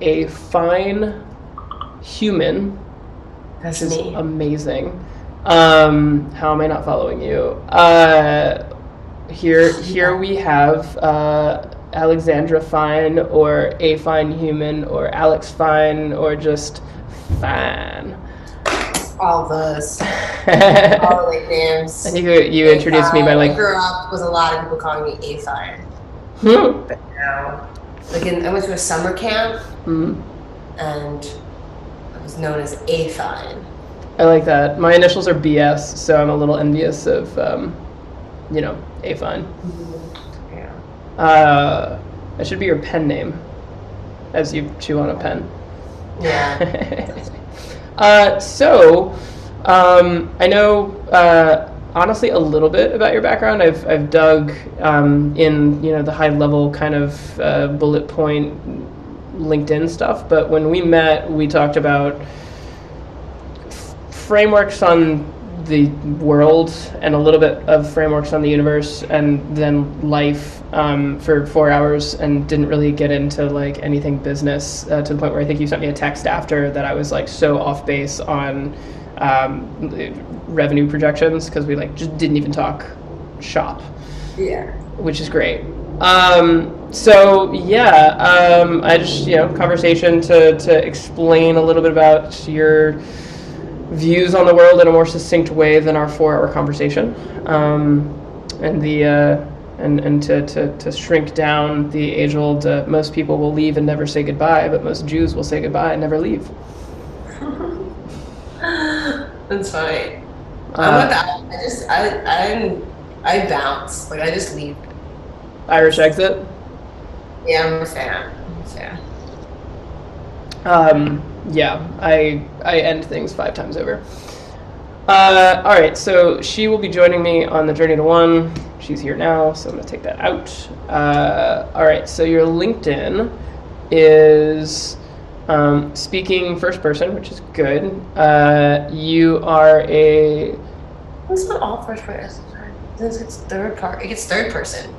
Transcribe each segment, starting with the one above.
a fine human. That's which is me. amazing. How am I not following you? Here we have Alexandra Fine, or a fine human, or Alex Fine, or just Fine. All those. All the nicknames. I think you introduced me by I grew up with a lot of people calling me A-Fine. But now, I went to a summer camp, and I was known as A-Fine. I like that. My initials are BS, so I'm a little envious of, A-Fine. Yeah. That should be your pen name, as you chew on a pen. Yeah. I know, honestly, a little bit about your background. I've dug in, the high level kind of bullet point LinkedIn stuff. But when we met, we talked about frameworks on the world and a little bit of frameworks on the universe, and then life for 4 hours, and didn't really get into like anything business to the point where I think you sent me a text after that I was like so off base on revenue projections, because we like just didn't even talk shop. Yeah. Which is great. I just, conversation to explain a little bit about your views on the world in a more succinct way than our 4-hour conversation, and to shrink down the age-old most people will leave and never say goodbye, but most Jews will say goodbye and never leave. That's funny. I'm with that. I bounce. Like, I just leave. Irish exit? Yeah, I'm a fan. I end things 5 times over. All right, so she will be joining me on the journey to one. She's here now, so I'm going to take that out. All right, so your LinkedIn is speaking first person, which is good. You are a... It's not all first person. It's third part. It gets third person.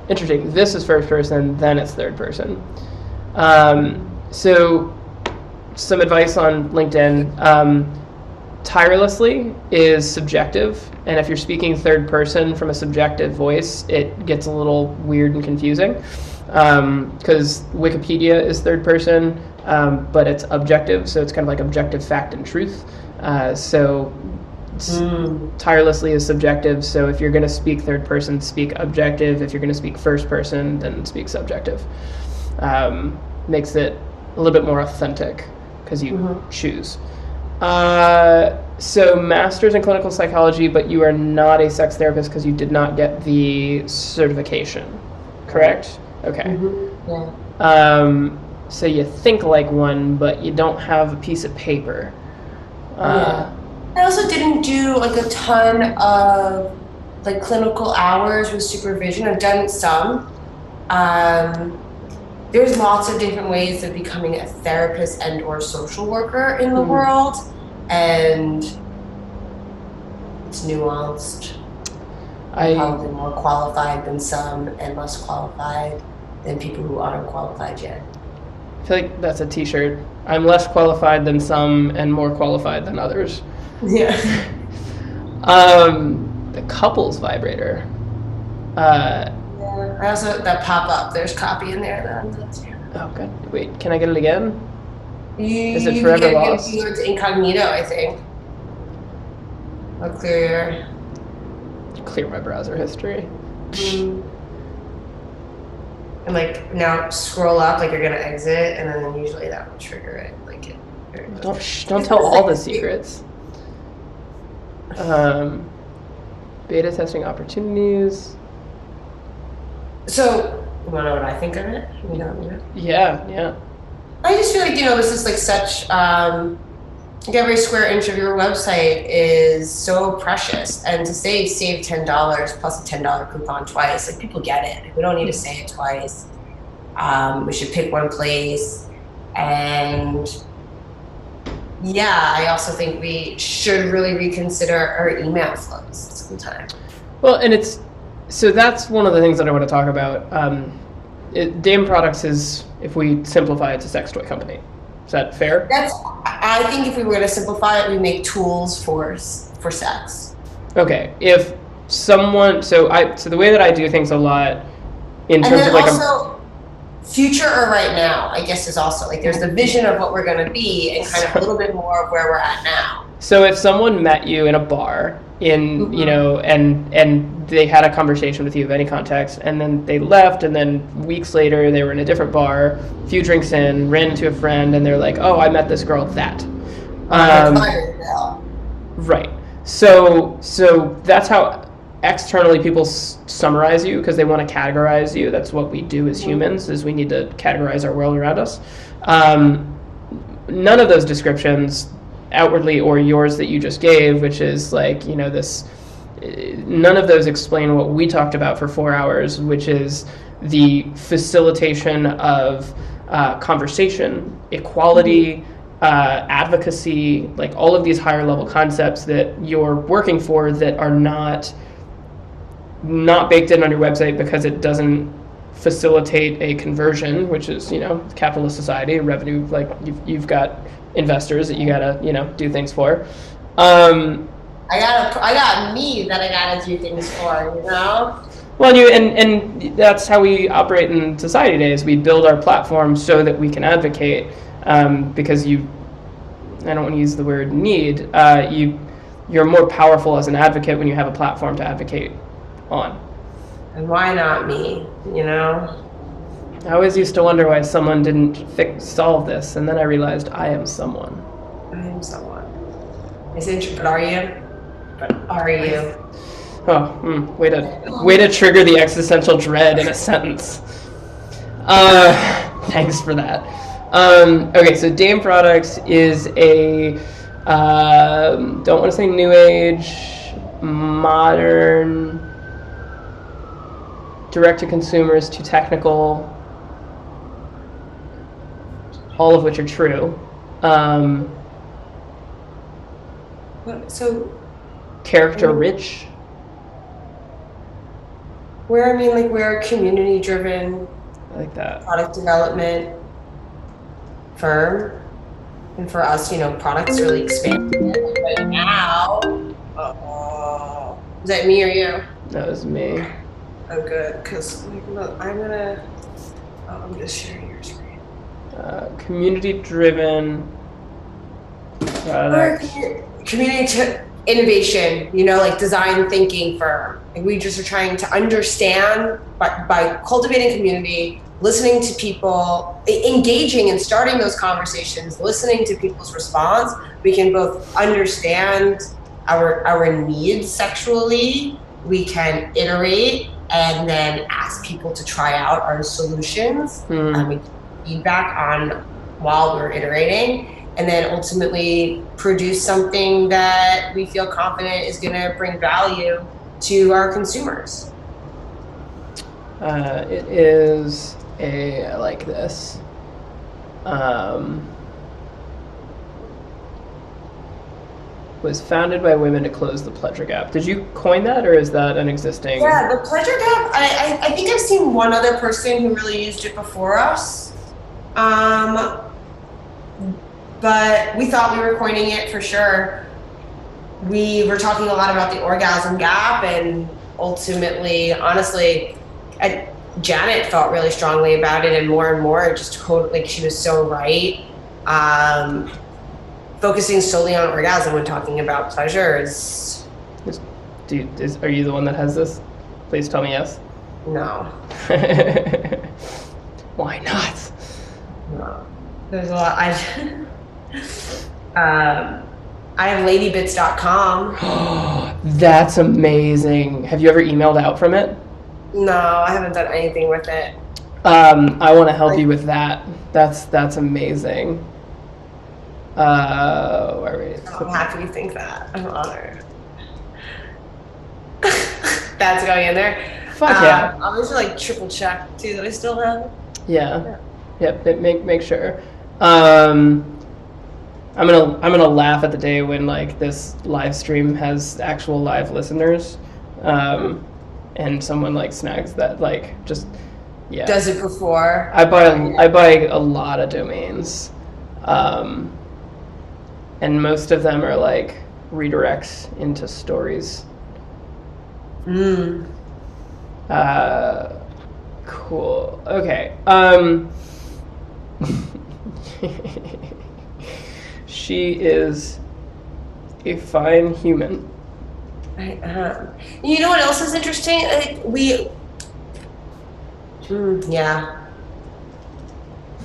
Interesting. This is first person, then it's third person. So some advice on LinkedIn. Tirelessly is subjective, and if you're speaking third person from a subjective voice, it gets a little weird and confusing, because Wikipedia is third person, but it's objective, so it's kind of like objective fact and truth. Tirelessly is subjective, so if you're going to speak third person, speak objective. If you're going to speak first person, then speak subjective. Makes it a little bit more authentic because you choose. So master's in clinical psychology, but you are not a sex therapist because you did not get the certification, correct? Okay. Yeah. So you think like one, but you don't have a piece of paper. Yeah. I also didn't do like a ton of like clinical hours with supervision. I've done some. There's lots of different ways of becoming a therapist and or social worker in the world, and it's nuanced. I'm probably more qualified than some and less qualified than people who aren't qualified yet. I feel like that's a t-shirt. I'm less qualified than some and more qualified than others. Yeah. The couples vibrator. I also, that pop-up, there's copy in there that oh, good. Wait, can I get it again? Is it you forever lost? You go to incognito, I think. I'll clear my browser history. And like now scroll up like you're gonna exit, and then usually that will trigger it. Like it. Don't tell all the secrets. Beta testing opportunities. So, you want to know what I think of it? Yeah. I just feel like, this is like such, like every square inch of your website is so precious. And to save $10 plus a $10 coupon twice, like people get it. We don't need to say it twice. We should pick one place. And yeah, I also think we should really reconsider our email flows sometime. Well, and so that's one of the things that I want to talk about. Dame Products is, if we simplify, it's a sex toy company. Is that fair? I think if we were going to simplify it, we make tools for sex. Okay. If someone, so the way that I do things a lot in terms of like also, future or right now, I guess, is also like there's the vision of what we're going to be and kind of a little bit more of where we're at now. So if someone met you in a bar in, you know, and they had a conversation with you of any context, and then they left, and then weeks later they were in a different bar, a few drinks in, ran into a friend, and they're like, oh, I met this girl that. Right. So that's how externally people summarize you, because they want to categorize you. That's what we do as humans, is we need to categorize our world around us. None of those descriptions, outwardly or yours that you just gave, which is like, you know, this, none of those explain what we talked about for 4 hours, which is the facilitation of conversation, equality, advocacy, like all of these higher level concepts that you're working for that are not baked in on your website because it doesn't facilitate a conversion, which is, you know, capitalist society, revenue, like you've got investors that you gotta, you know, do things for. I got me that I gotta do things for, you know? Well, and that's how we operate in society today, is we build our platform so that we can advocate, because I don't want to use the word need, you're more powerful as an advocate when you have a platform to advocate on. And why not me, you know? I always used to wonder why someone didn't solve this, and then I realized I am someone. I am someone. It's interesting, but are you? But are you? Oh, way to trigger the existential dread in a sentence. Thanks for that. Okay, so Dame Products is a, don't want to say new age, modern, direct to consumers, too technical, all of which are true. So character rich. We're community driven. I like that. Product development firm, and for us, you know, products really expand. Right now, is that me or you? That was me. Oh, good, because I'm just sharing your screen. Community-driven product. Community innovation, you know, like design thinking firm. And we just are trying to understand by cultivating community, listening to people, engaging and starting those conversations, listening to people's response. We can both understand our needs sexually. We can iterate and then ask people to try out our solutions. We get feedback on while we're iterating, and then ultimately produce something that we feel confident is going to bring value to our consumers. It is I like this. Was founded by women to close the pleasure gap. Did you coin that, or is that an existing? Yeah, the pleasure gap, I think I've seen one other person who really used it before us. But we thought we were coining it for sure. We were talking a lot about the orgasm gap, and ultimately, honestly, Janet felt really strongly about it, and more just totally, like, she was so right. Focusing solely on orgasm when talking about pleasure is... Are you the one that has this? Please tell me yes. No. Why not? No. There's a lot. I have ladybits.com. That's amazing. Have you ever emailed out from it? No, I haven't done anything with it. I want to help you with that. That's amazing. Where are we? I'm happy you think that. I'm honored. That's going in there. Fuck yeah. I'll just like triple check too that I still have it. Yeah. Yep. Make sure. I'm gonna laugh at the day when like this live stream has actual live listeners, and someone like snags that, like, just Yeah. does it before. I buy a lot of domains, and most of them are like redirects into stories. Cool. Okay. She is a fine human. You know what else is interesting? Yeah.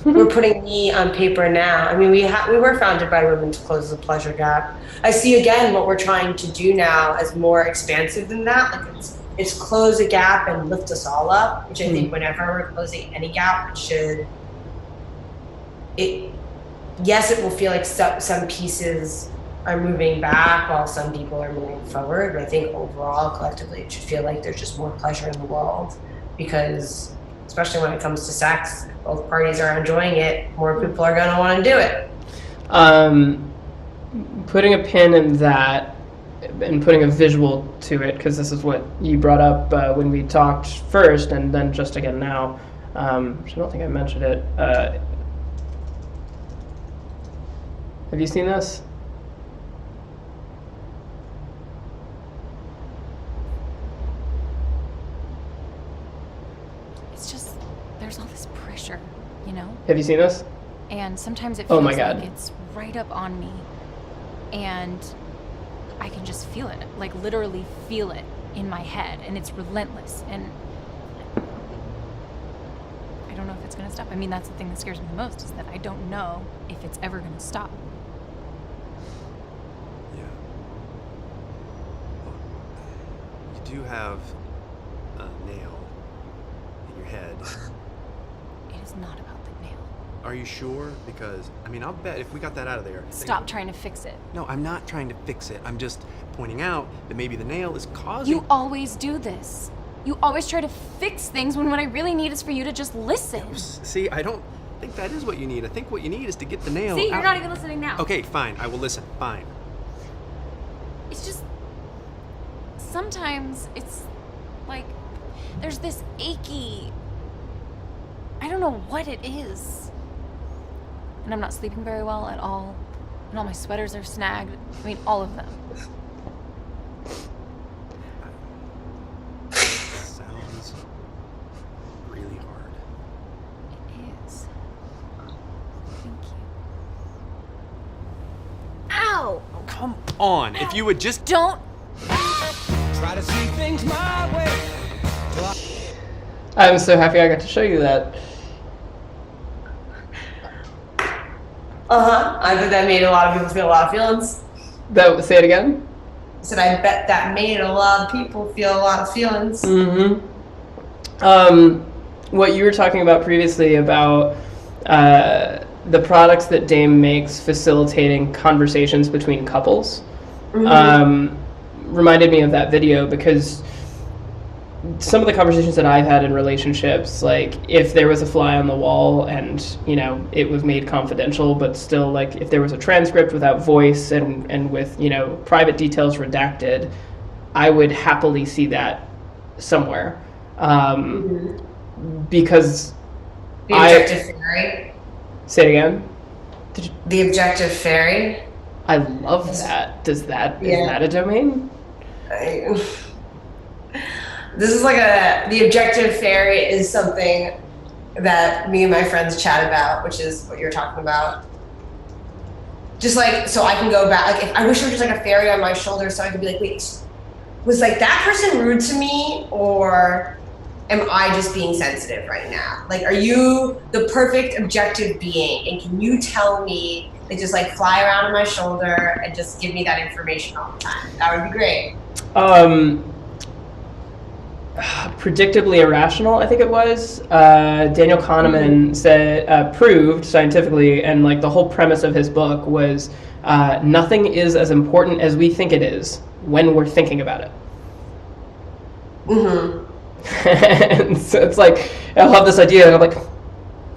We're putting me on paper now. I mean, we were founded by women to close the pleasure gap. I see again what we're trying to do now as more expansive than that. Like it's close a gap and lift us all up, which I think whenever we're closing any gap, yes, it will feel like some pieces are moving back while some people are moving forward. But I think overall, collectively, it should feel like there's just more pleasure in the world, because especially when it comes to sex, both parties are enjoying it, more people are going to want to do it. Putting a pin in that and putting a visual to it, because this is what you brought up when we talked first, and then just again now, which I don't think I mentioned it. Have you seen this? It's just, there's all this pressure, you know? Have you seen this? And sometimes it feels my God. like it's right up on me. And I can just feel it, like literally feel it in my head. And it's relentless. And I don't know if it's going to stop. I mean, that's the thing that scares me the most, is that I don't know if it's ever going to stop. Yeah. Well, you do have a nail in your head. It is not about the nail. Are you sure? Because, I mean, I'll bet if we got that out of there... Stop trying to fix it. No, I'm not trying to fix it. I'm just pointing out that maybe the nail is causing... You always do this. You always try to fix things when what I really need is for you to just listen. See, I don't think that is what you need. I think what you need is to get the nail See, you're out. not even listening now. Okay, fine. I will listen. Fine. It's just... Sometimes it's like there's this achy... I don't know what it is. And I'm not sleeping very well at all. And all my sweaters are snagged. I mean, all of them. Sounds really hard. It is. Thank you. Ow! Oh, come on. If you would just... Don't... Try to see things my way. I'm so happy I got to show you that. I bet that made a lot of people feel a lot of feelings. Say it again? I said, I bet that made a lot of people feel a lot of feelings. What you were talking about previously about the products that Dame makes facilitating conversations between couples reminded me of that video, because some of the conversations that I've had in relationships, like if there was a fly on the wall and, you know, it was made confidential, but still, like if there was a transcript without voice and with, you know, private details redacted, I would happily see that somewhere. Because The objective fairy. Say it again? The objective fairy. I love that. Is that a domain? This is like the objective fairy is something that me and my friends chat about, which is what you're talking about. Just like, so I can go back, like if I wish there was just like a fairy on my shoulder so I could be like, wait, was like that person rude to me, or am I just being sensitive right now? Like, are you the perfect objective being, and can you tell me, they just like fly around on my shoulder and just give me that information all the time? That would be great. Predictably irrational, I think it was. Daniel Kahneman said, proved scientifically, and like the whole premise of his book was nothing is as important as we think it is when we're thinking about it. And so it's like, I'll have this idea, and I'm like,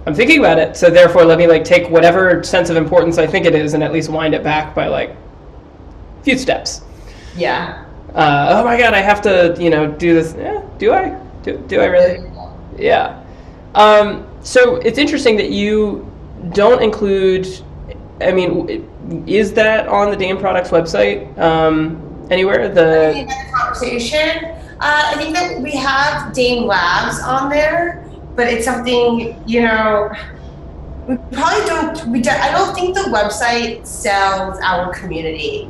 I'm thinking about it, so therefore let me like take whatever sense of importance I think it is and at least wind it back by like a few steps. Yeah. Oh my God, I have to, you know, do this. Do I? Do I really? Yeah. So it's interesting that you don't include. I mean, is that on the Dame Products website anywhere? I think that conversation. I think that we have Dame Labs on there, but it's something, you know, we probably don't. I don't think the website sells our community.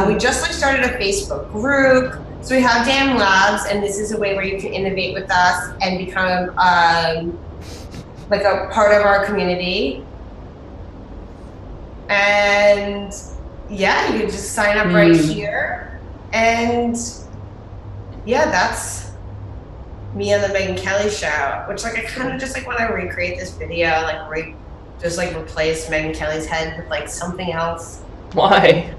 We just like started a Facebook group, so we have Dame Labs, and this is a way where you can innovate with us and become like a part of our community. And yeah, you can just sign up right here, and yeah, that's me on the Megyn Kelly show. Which like I kind of just like when I recreate this video, like just like replace Megyn Kelly's head with like something else. Why?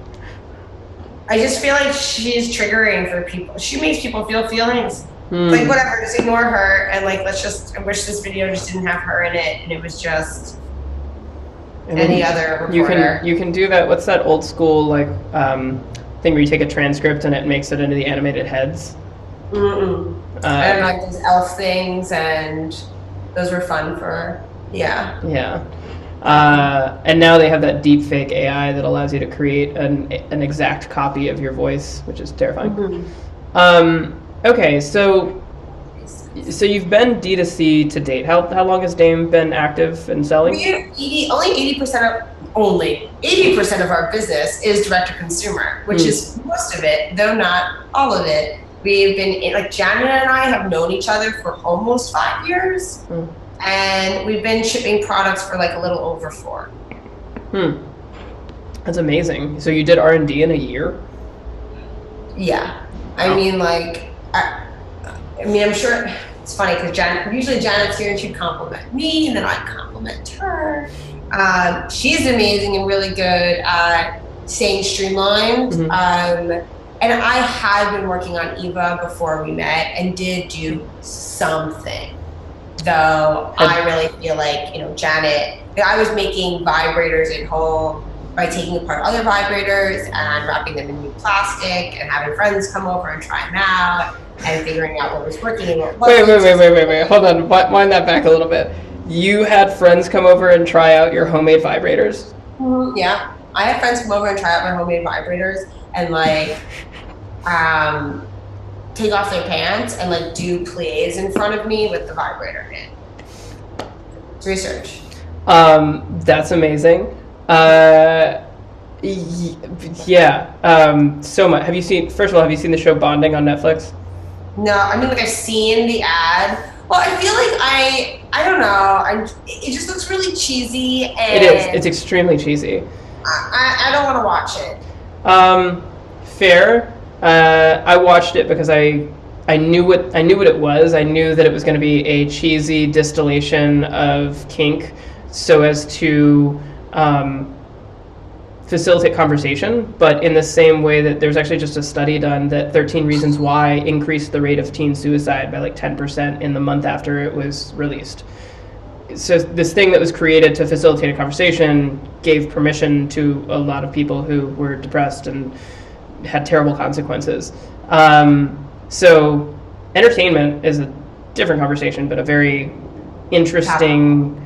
I just feel like she's triggering for people. She makes people feel feelings. Like whatever, just ignore her, and like I wish this video just didn't have her in it, and it was just any other reporter. You can do that. What's that old school like thing where you take a transcript and it makes it into the animated heads? I don't know, like those elf things, and those were fun for Yeah. And now they have that deep fake AI that allows you to create an exact copy of your voice, which is terrifying. Okay, so you've been D2C to date. How long has Dame been active and selling? Only 80% of our business is direct to consumer, which is most of it, though not all of it. We've been like Janet and I have known each other for almost 5 years, and we've been shipping products for like a little over 4. That's amazing. So you did R&D in a year? Yeah, I mean, like, I mean, I'm sure it's funny because usually Janet's here and she'd compliment me, and then I'd compliment her. She's amazing and really good at staying streamlined. And I had been working on Eva before we met and did do something. Though I really feel like, you know, Janet, I was making vibrators at home by taking apart other vibrators and wrapping them in new plastic and having friends come over and try them out and figuring out what was working and what wasn't. Wait. Hold on. Wind that back a little bit. You had friends come over and try out your homemade vibrators? Yeah. I had friends come over and try out my homemade vibrators and like take off their pants and like do plies in front of me with the vibrator in. It's research. That's amazing. So much. Have you seen the show Bonding on Netflix? No, I mean, like I've seen the ad. Well, I feel like I don't know. It just looks really cheesy. And it is. It's extremely cheesy. I don't want to watch it. Fair. I watched it because I knew what it was. I knew that it was going to be a cheesy distillation of kink, so as to facilitate conversation, but in the same way that there's actually just a study done that 13 Reasons Why increased the rate of teen suicide by like 10% in the month after it was released. So this thing that was created to facilitate a conversation gave permission to a lot of people who were depressed and had terrible consequences. So entertainment is a different conversation, but a very interesting,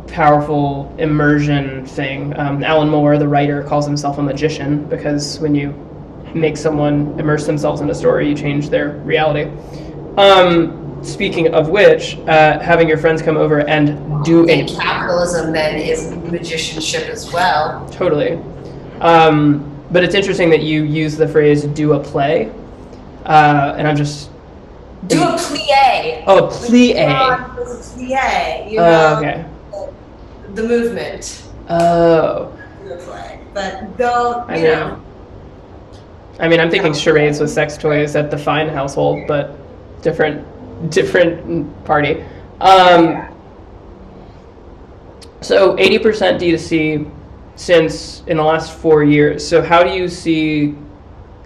powerful immersion thing. Alan Moore, the writer, calls himself a magician because when you make someone immerse themselves in a story, you change their reality. Speaking of which, having your friends come over and do and capitalism then is magicianship as well. Totally. But it's interesting that you use the phrase "do a play," and I'm just do a plie. Oh, a plie. It's a plie. You know, okay. The movement. Oh. Do a play, but though you know. I mean, I'm thinking charades with sex toys at the Fine household, but different party. So 80% D2C since in the last 4 years. So how do you see,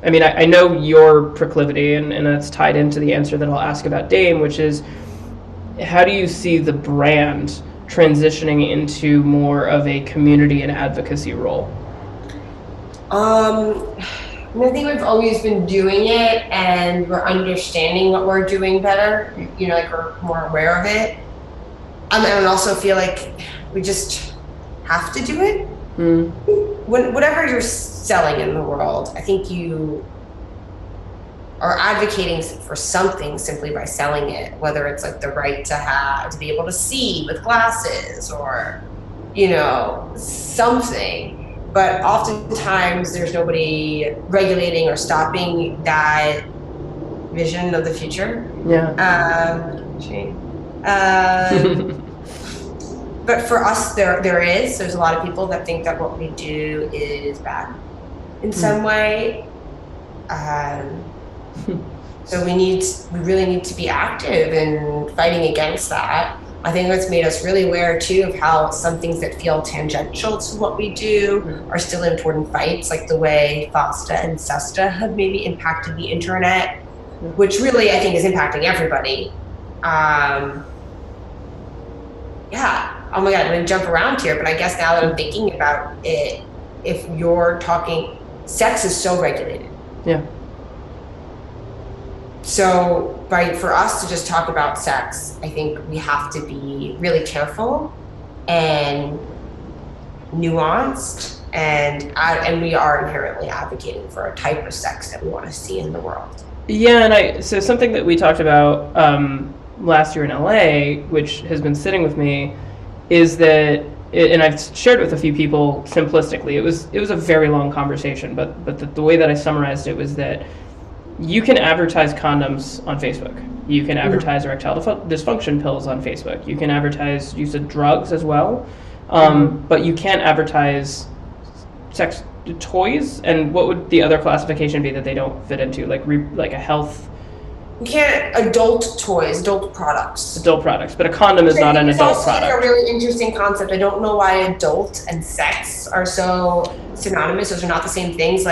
I mean, I know your proclivity, and that's tied into the answer that I'll ask about Dame, which is, how do you see the brand transitioning into more of a community and advocacy role? I think we've always been doing it, and we're understanding what we're doing better. You know, like we're more aware of it. I also feel like we just have to do it. Whatever you're selling in the world, I think you are advocating for something simply by selling it, whether it's like the right to be able to see with glasses or, something. But oftentimes there's nobody regulating or stopping that vision of the future. But for us, there's a lot of people that think that what we do is bad in some way. So we really need to be active in fighting against that. I think that's made us really aware too of how some things that feel tangential to what we do are still important fights, like the way FOSTA and SESTA have maybe impacted the internet, which really I think is impacting everybody. Oh my God, I'm gonna jump around here, but I guess now that I'm thinking about it, if you're talking, sex is so regulated. Yeah. So for us to just talk about sex, I think we have to be really careful and nuanced, and we are inherently advocating for a type of sex that we want to see in the world. Yeah, so something that we talked about last year in LA, which has been sitting with me, is that, and I've shared with a few people simplistically, it was a very long conversation, but the way that I summarized it was that you can advertise condoms on Facebook. You can advertise erectile dysfunction pills on Facebook. You can advertise use of drugs as well, but you can't advertise sex toys. And what would the other classification be that they don't fit into, like a health? You can't adult toys, adult products. Adult products, but a condom is not an adult product. It's also a really interesting concept. I don't know why adult and sex are so synonymous. Those are not the same things.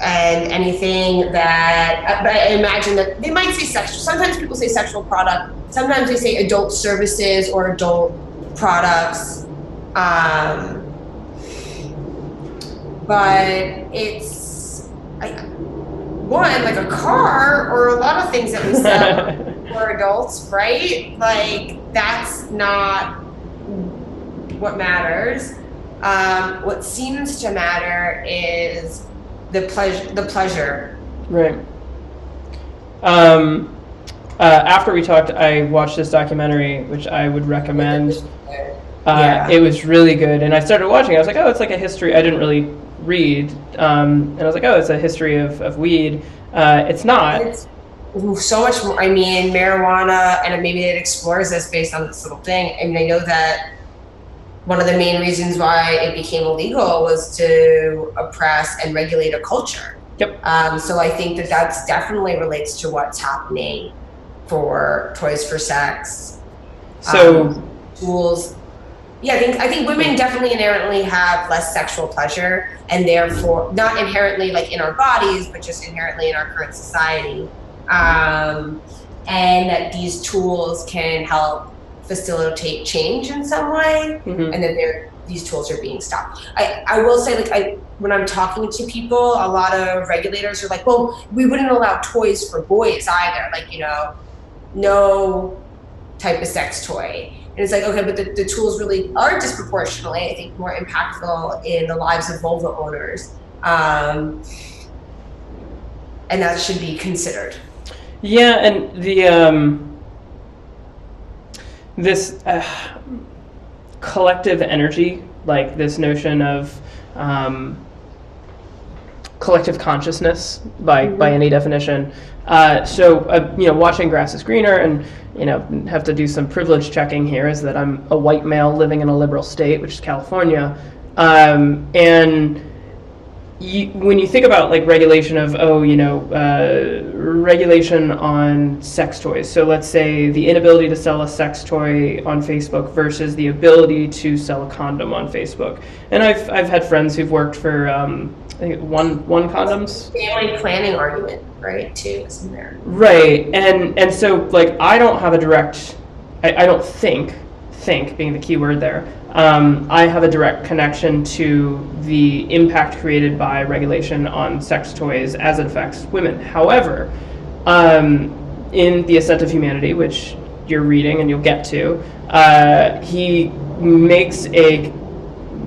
And anything that, but I imagine that they might say sexual. Sometimes people say sexual product. Sometimes they say adult services or adult products. But it's like a car or a lot of things that we sell for adults, right? Like that's not what matters. What seems to matter is the pleasure. Right. After we talked, I watched this documentary, which I would recommend. It was really good, and I started watching it. I was like, oh, it's like a history. I didn't really read, and I was like, oh, it's a history of weed. It's not. It's so much more. I mean, marijuana, and maybe it explores this based on this little thing. I mean, I know that one of the main reasons why it became illegal was to oppress and regulate a culture. Yep. So I think that's definitely relates to what's happening for Toys for Sex. So tools. Yeah, I think women definitely inherently have less sexual pleasure, and therefore not inherently like in our bodies, but just inherently in our current society. And that these tools can help facilitate change in some way, and that these tools are being stopped. I will say, when I'm talking to people, a lot of regulators are like, well, we wouldn't allow toys for boys either, no type of sex toy. And it's like, okay, but the tools really are disproportionately, I think, more impactful in the lives of vulva owners. And that should be considered. Yeah, and the this collective energy, like this notion of collective consciousness by any definition. Watching Grass is Greener, and have to do some privilege checking here, is that I'm a white male living in a liberal state, which is California, and when you think about regulation of regulation on sex toys, so let's say the inability to sell a sex toy on Facebook versus the ability to sell a condom on Facebook. And I've had friends who've worked for I think one condoms. Family planning argument, right, too, isn't there? Right, and so I don't have a direct, I don't think being the key word there, I have a direct connection to the impact created by regulation on sex toys as it affects women. However, in The Ascent of Humanity, which you're reading and you'll get to, he makes a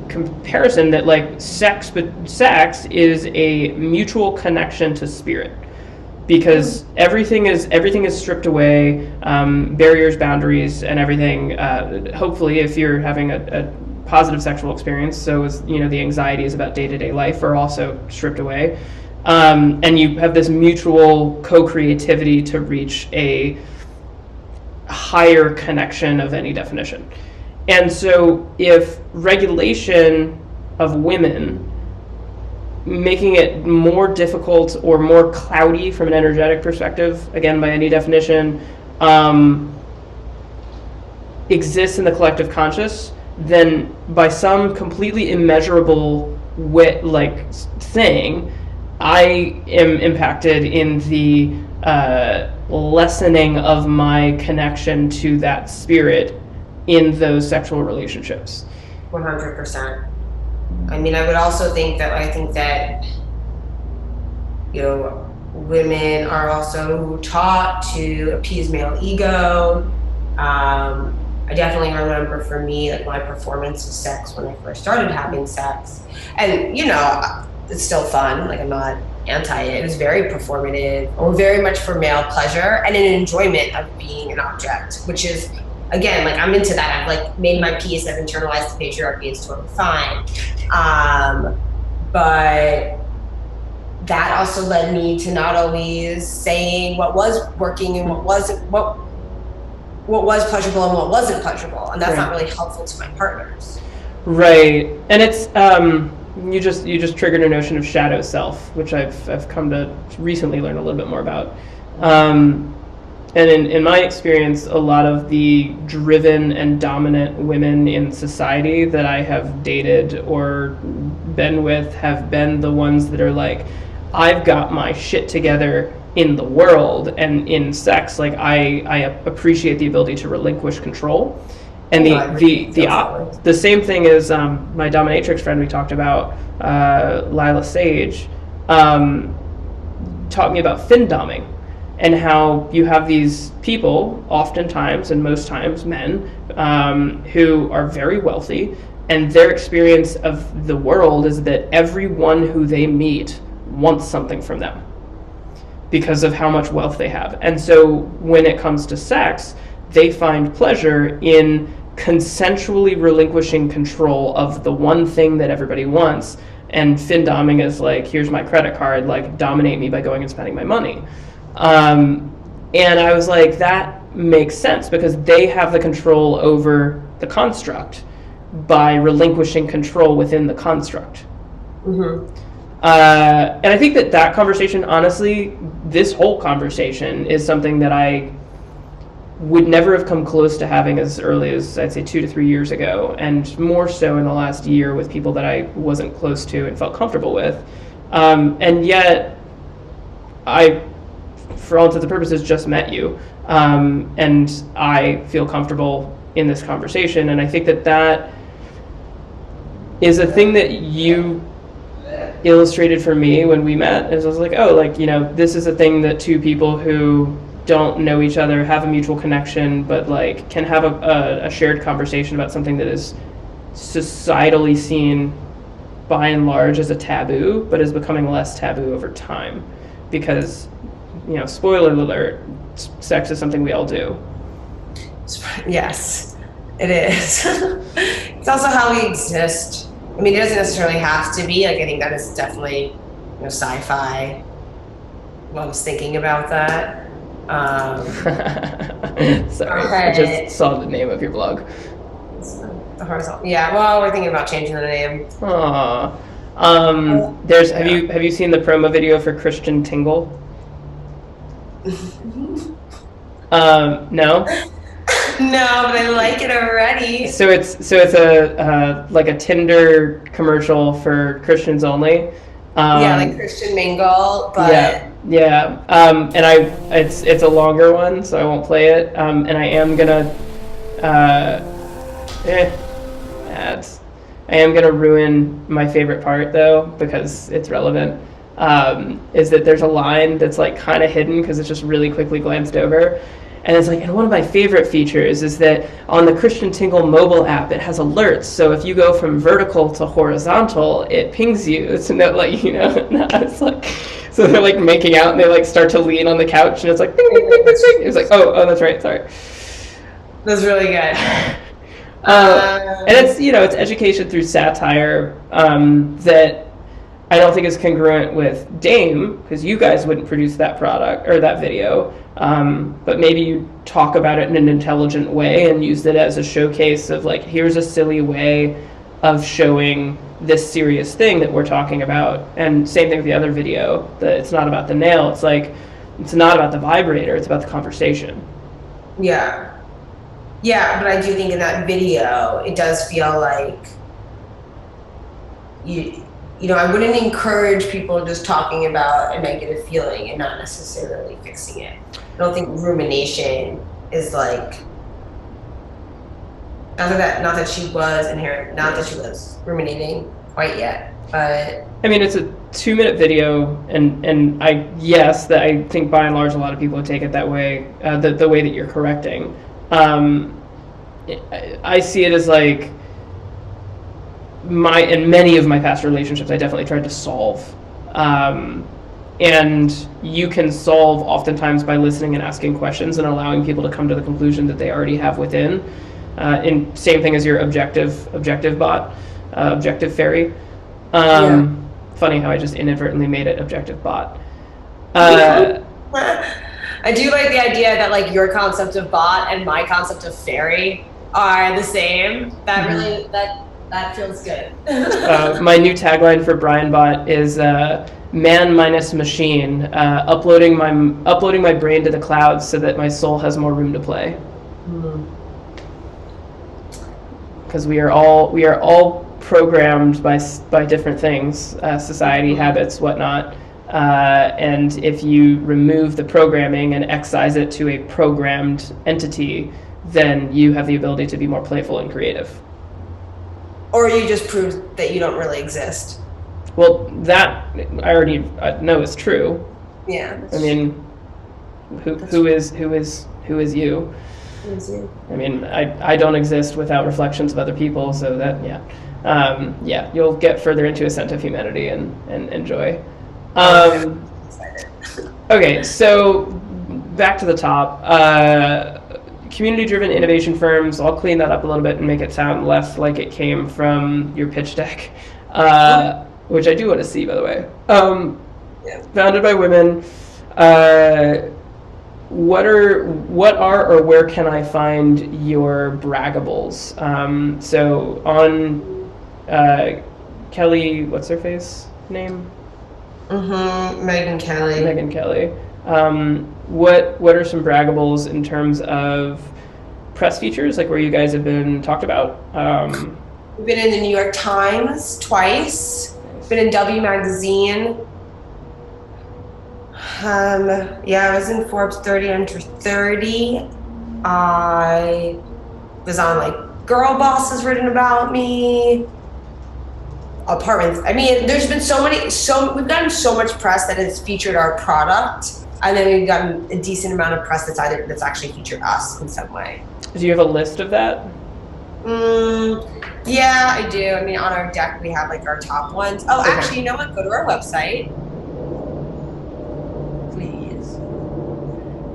comparison that like sex is a mutual connection to spirit, because everything is stripped away, barriers, boundaries, and everything. Hopefully, if you're having a positive sexual experience, so is, the anxieties about day-to-day life are also stripped away, and you have this mutual co-creativity to reach a higher connection of any definition. And so if regulation of women, making it more difficult or more cloudy from an energetic perspective, again by any definition, exists in the collective conscious, then by some completely immeasurable thing, I am impacted in the lessening of my connection to that spirit in those sexual relationships. 100%. I mean, I would also think that, women are also taught to appease male ego. I definitely remember for me, like my performance of sex when I first started having sex, and it's still fun. Like I'm not anti it. It was very performative, or very much for male pleasure and an enjoyment of being an object, which is, again, like I'm into that. I've like made my peace. I've internalized the patriarchy. It's totally fine. But that also led me to not always saying what was working and what wasn't, what was pleasurable and what wasn't pleasurable, and that's not really helpful to my partners. Right, and it's you just triggered a notion of shadow self, which I've come to recently learn a little bit more about. And in my experience, a lot of the driven and dominant women in society that I have dated or been with have been the ones that are like, I've got my shit together in the world, and in sex, like I appreciate the ability to relinquish control. And the same thing is my dominatrix friend we talked about, Lila Sage, taught me about fin-doming, and how you have these people, oftentimes and most times men, who are very wealthy, and their experience of the world is that everyone who they meet wants something from them because of how much wealth they have. And so when it comes to sex, they find pleasure in consensually relinquishing control of the one thing that everybody wants. And fin-doming is like, here's my credit card, like dominate me by going and spending my money. And I was like, that makes sense, because they have the control over the construct by relinquishing control within the construct. Mm-hmm. And I think that conversation, honestly, this whole conversation is something that I would never have come close to having as early as, I'd say, 2 to 3 years ago, and more so in the last year with people that I wasn't close to and felt comfortable with. And yet, I, for all intents and purposes, just met you. And I feel comfortable in this conversation. And I think that is a thing that you illustrated for me when we met. As I was like, oh, like, this is a thing that two people who don't know each other have a mutual connection, but like can have a shared conversation about something that is societally seen by and large as a taboo, but is becoming less taboo over time, because spoiler alert, sex is something we all do. Yes, it is. It's also how we exist. I mean, it doesn't necessarily have to be. Like, I think that is definitely, sci-fi. Well, I was thinking about that. Sorry, I just saw the name of your blog. The horizontal. Yeah, well, we're thinking about changing the name. Aww. Have you seen the promo video for Christian Tingle? No? No, but I like it already. So it's a like a Tinder commercial for Christians only. Like Christian Mingle, but yeah. And it's a longer one, so I won't play it. And I am gonna ads. I am gonna ruin my favorite part though, because it's relevant. Is that there's a line that's like kind of hidden because it's just really quickly glanced over, And it's like, and one of my favorite features is that on the Christian Tingle mobile app, it has alerts. So if you go from vertical to horizontal, it pings you to know, like, you know. And I was like, so they're like making out, and they like start to lean on the couch, and it's like, ding, ding, ding, ding, ding. It's like, oh, that's right, sorry. That's really good. And it's, you know, it's education through satire that I don't think is congruent with Dame, because you guys wouldn't produce that product or that video. But maybe you talk about it in an intelligent way and use it as a showcase of like, here's a silly way of showing this serious thing that we're talking about. And same thing with the other video, that it's not about the nail. It's like, it's not about the vibrator. It's about the conversation. Yeah. Yeah, but I do think in that video, it does feel like you know, I wouldn't encourage people just talking about a negative feeling and not necessarily fixing it. I don't think rumination is like, not that she was ruminating quite yet, but I mean, it's a 2-minute video, and I think by and large a lot of people would take it that way, the way that you're correcting. I see it as like, in many of my past relationships, I definitely tried to solve. And you can solve oftentimes by listening and asking questions and allowing people to come to the conclusion that they already have within. And same thing as your objective bot, objective fairy. Funny how I just inadvertently made it objective bot. I do like the idea that like your concept of bot and my concept of fairy are the same. That really, that feels good. My new tagline for Brian Bot is man minus machine, uploading my brain to the clouds so that my soul has more room to play. Because we are all programmed by different things, society, habits, whatnot. And if you remove the programming and excise it to a programmed entity, then you have the ability to be more playful and creative. Or you just prove that you don't really exist. Well, that I already know is true. Yeah. I mean, who is you? Who is you? I mean, I don't exist without reflections of other people, so that, yeah, you'll get further into Ascent of Humanity and enjoy. Okay, so back to the top. Community-driven innovation firms, I'll clean that up a little bit and make it sound less like it came from your pitch deck, which I do want to see, by the way. Founded by women. What are or where can I find your braggables? So on Kelly, what's her face name? Megan Kelly. Megan Kelly. What are some braggables in terms of press features, like where you guys have been talked about? We've been in the New York Times twice. Been in W Magazine. I was in Forbes 30 Under 30. I was on like Girl Boss has written about me. Apartments. I mean, there's been we've gotten so much press that has featured our product, and then we've gotten a decent amount of press that's actually featured us in some way. Do you have a list of that? Yeah, I do. I mean, on our deck we have like our top ones. Oh, okay. Actually, you know what? Go to our website. Please.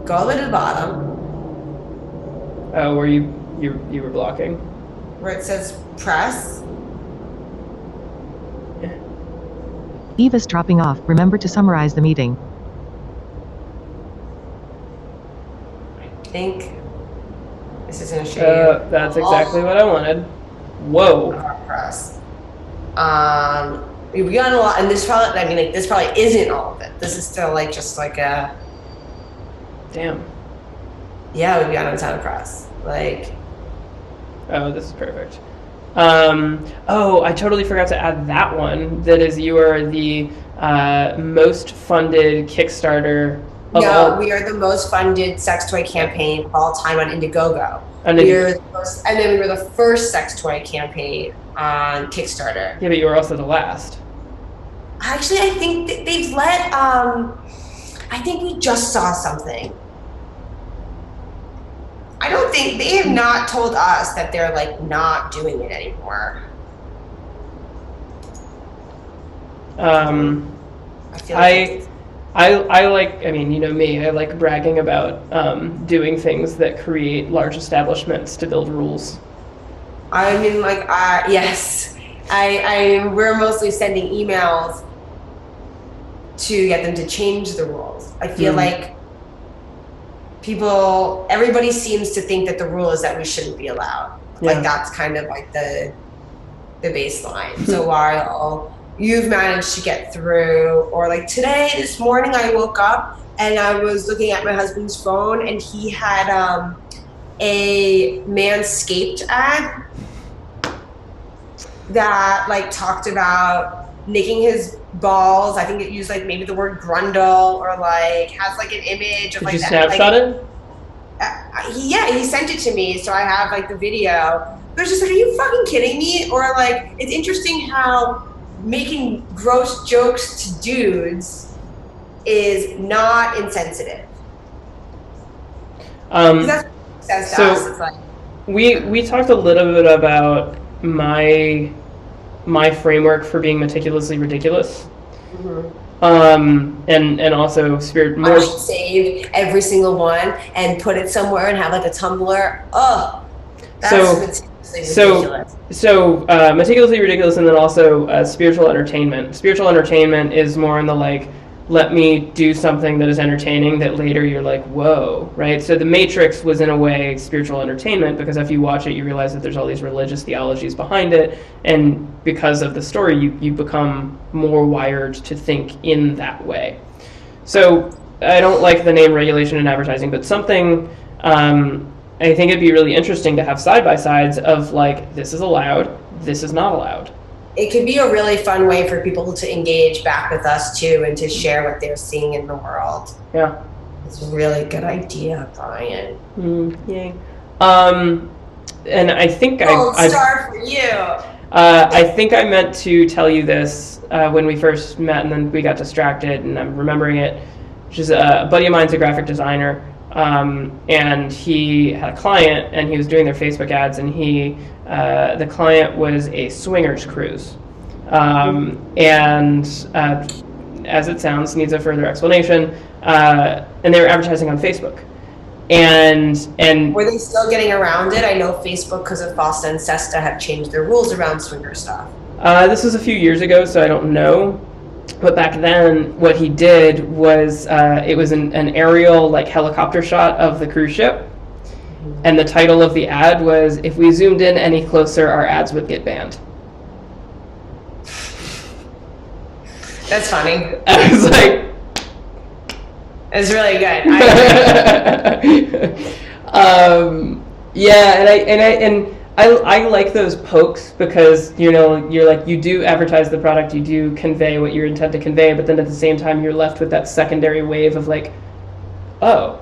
Go all the way to the bottom. Oh, where you were blocking? Where it says press. Eva's dropping off. Remember to summarize the meeting. I think this is going to show you. That's exactly what I wanted. Whoa. Press. We've gotten a lot, and this probably isn't all of it. This is still like just like a. Damn. Yeah, we've gotten a ton of press. Like. Oh, this is perfect. I totally forgot to add that one. That is, you are the most funded Kickstarter. We are the most funded sex toy campaign of all time on Indiegogo. We were the first sex toy campaign on Kickstarter. Yeah, but you were also the last. Actually, I think they've let. I think we just saw something. think they have not told us that they're like not doing it anymore. I feel like I like, I mean, you know me, I like bragging about doing things that create large establishments to build rules. I mean, like, yes, we're mostly sending emails to get them to change the rules. I feel like everybody seems to think that the rule is that we shouldn't be allowed. Yeah. Like, that's kind of like the baseline. So while you've managed to get through, or like this morning I woke up and I was looking at my husband's phone and he had a Manscaped ad that like talked about nicking his balls. I think it used like maybe the word grundle, or like has like an image of Did like you that. snapshot it? He sent it to me, so I have like the video. But it's just like, are you fucking kidding me? Or like, it's interesting how making gross jokes to dudes is not insensitive. That's what it says to us. It's like, we talked a little bit about my framework for being meticulously ridiculous. And also spirit more. I should save every single one and put it somewhere and have like a Tumblr. Oh, that's ridiculous. So meticulously ridiculous, and then also spiritual entertainment. Spiritual entertainment is more in the like, let me do something that is entertaining that later you're like, whoa, right? So The Matrix was in a way spiritual entertainment, because if you watch it, you realize that there's all these religious theologies behind it, and because of the story, you become more wired to think in that way. So I don't like the name regulation in advertising, but something I think it'd be really interesting to have side-by-sides of like, this is allowed, this is not allowed. It could be a really fun way for people to engage back with us too, and to share what they're seeing in the world. Yeah. It's a really good idea, Brian. Yay. And I think Gold star for you. I think I meant to tell you this when we first met, and then we got distracted, and I'm remembering it, which is a buddy of mine's a graphic designer, and he had a client, and he was doing their Facebook ads, and the client was a swingers cruise, and as it sounds, needs a further explanation, and they were advertising on Facebook. And were they still getting around it? I know Facebook, because of FOSTA and SESTA, have changed their rules around swinger stuff. This was a few years ago, so I don't know. But back then, what he did was, it was an aerial, like, helicopter shot of the cruise ship. And the title of the ad was, "If we zoomed in any closer, our ads would get banned." That's funny. I was like... It's really good. I like those pokes, because you're like, you do advertise the product, you do convey what you're intent to convey, but then at the same time you're left with that secondary wave of like, okay,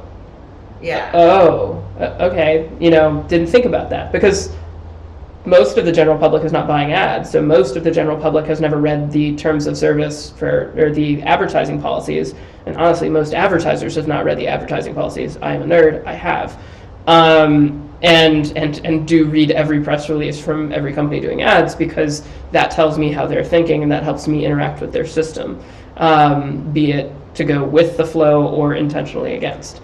didn't think about that, because most of the general public is not buying ads, so most of the general public has never read the terms of service or the advertising policies, and honestly, most advertisers have not read the advertising policies. I am a nerd, I have. And do read every press release from every company doing ads, because that tells me how they're thinking, and that helps me interact with their system, be it to go with the flow or intentionally against.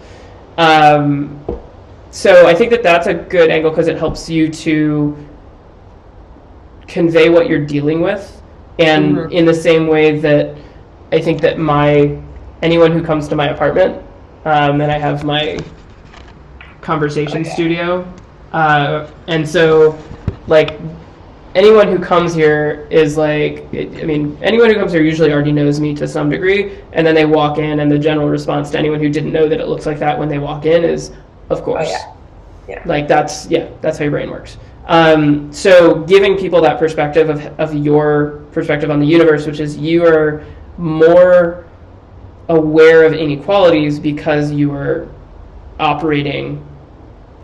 So I think that that's a good angle, because it helps you to convey what you're dealing with, and in the same way that I think that anyone who comes to my apartment, and I have my conversation studio, and so like anyone who comes here is like, anyone who comes here usually already knows me to some degree, and then they walk in, and the general response to anyone who didn't know that it looks like that when they walk in is, of course. Yeah. Like that's how your brain works. So giving people that perspective of your perspective on the universe, which is you are more aware of inequalities because you are operating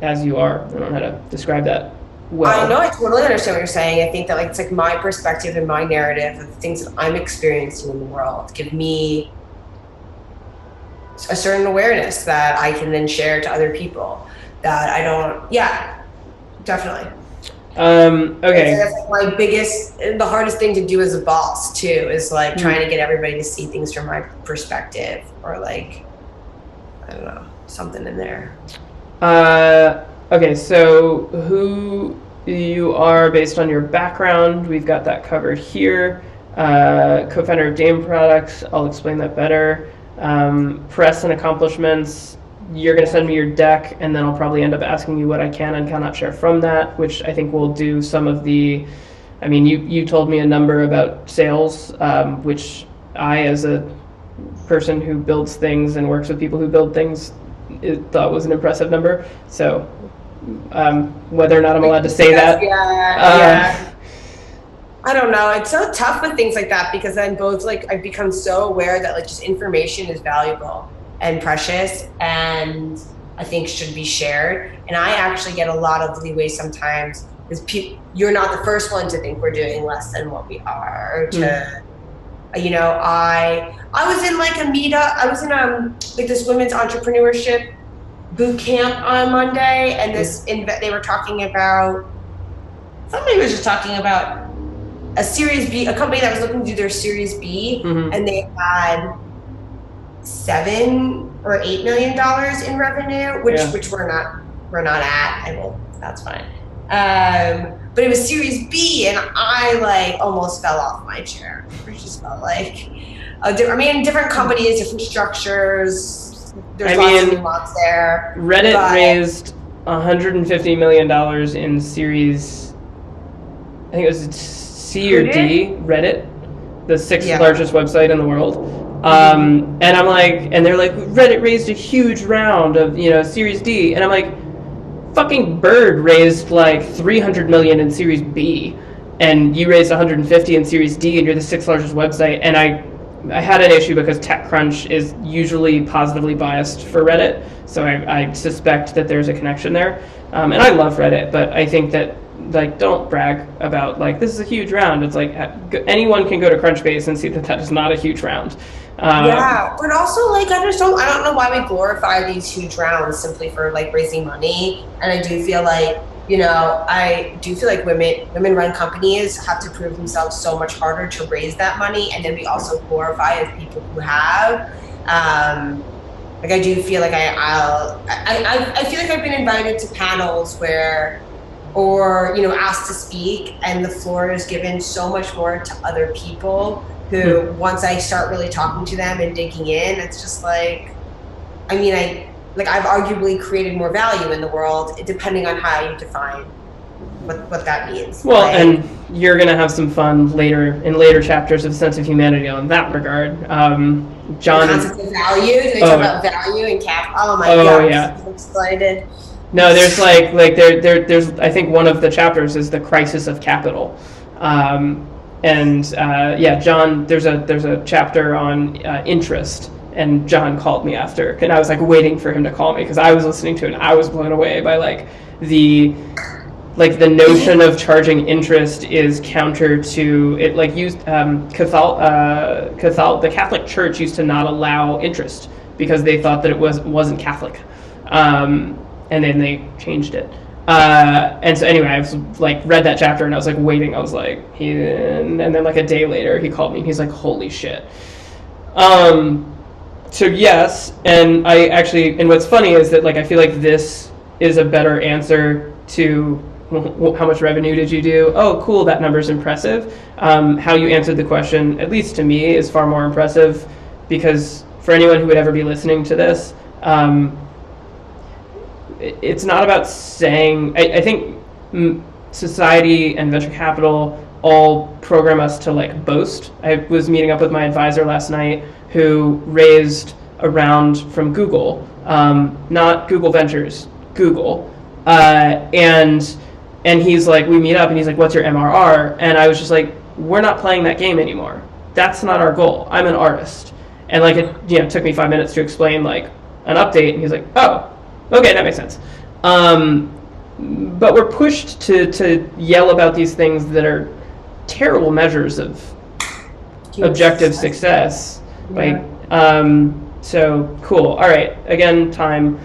as you are. I don't know how to describe that well. I know, I totally understand what you're saying. I think that it's like my perspective and my narrative of the things that I'm experiencing in the world give me a certain awareness that I can then share to other people. that I don't. Yeah, definitely. Okay. That's like my biggest, the hardest thing to do as a boss too, is like trying to get everybody to see things from my perspective, or like, I don't know, something in there. Okay, so who you are based on your background, we've got that covered here. Co-founder of Dame Products, I'll explain that better. Press and accomplishments, you're going to send me your deck, and then I'll probably end up asking you what I can and cannot share from that, which I think will do some of the, I mean, you told me a number about sales, which I, as a person who builds things and works with people who build things, thought was an impressive number. So whether or not I'm allowed to say that. Yeah. I don't know. It's so tough with things like that, because then both, like, I've become so aware that like just information is valuable and precious, and I think should be shared. And I actually get a lot of leeway sometimes, because you're not the first one to think we're doing less than what we are. You know, I was in like a meetup. I was in like this women's entrepreneurship boot camp on Monday, and they were talking about, somebody was just talking about a Series B, a company that was looking to do their Series B, and they had $7 or $8 million in revenue, which we're not at. That's fine. But it was Series B, and I like almost fell off my chair. It just felt like, different companies, different structures. There's lots of nuance there. Reddit raised $150 million in Series, I think it was C or D. Reddit, the sixth largest website in the world. And I'm like, and they're like, Reddit raised a huge round of, Series D. And I'm like, fucking Bird raised like 300 million in Series B, and you raised 150 in Series D, and you're the sixth largest website. And I had an issue because TechCrunch is usually positively biased for Reddit, so I suspect that there's a connection there. And I love Reddit, but I think that, like, don't brag about, like, this is a huge round. It's like, anyone can go to Crunchbase and see that is not a huge round. But also, like, I don't know why we glorify these huge rounds simply for, like, raising money. And I do feel like, women-run companies have to prove themselves so much harder to raise that money, and then we also glorify as people who have. Like, I do feel like I feel like I've been invited to panels or asked to speak, and the floor is given so much more to other people who, once I start really talking to them and digging in, it's just like, I've arguably created more value in the world, depending on how you define what that means. Well, and you're going to have some fun in later chapters of Sense of Humanity on that regard. John, the concept of value. Do they talk about value and cap? Oh my god! Yeah. I'm excited. No, there's there's I think one of the chapters is the crisis of capital. John, there's a chapter on interest. And John called me after, and I was like waiting for him to call me because I was listening to it and I was blown away by the notion of charging interest is counter to it. Like, used the Catholic Church used to not allow interest because they thought that it wasn't Catholic, and then they changed it. And so anyway, I was like read that chapter and I was like waiting. I was like, and then like a day later he called me and he's like, holy shit. So yes, and and what's funny is that, like, I feel like this is a better answer to how much revenue did you do? Oh, cool, that number's impressive. How you answered the question, at least to me, is far more impressive, because for anyone who would ever be listening to this, it's not about saying, I think society and venture capital all program us to, like, boast. I was meeting up with my advisor last night who raised a round from Google, not Google Ventures, Google. And he's like, we meet up and he's like, what's your MRR? And I was just like, we're not playing that game anymore. That's not our goal. I'm an artist. And like, it took me 5 minutes to explain like an update. And he's like, oh, okay, that makes sense. But we're pushed to yell about these things that are terrible measures of objective success. Like, so cool. All right. Again, time.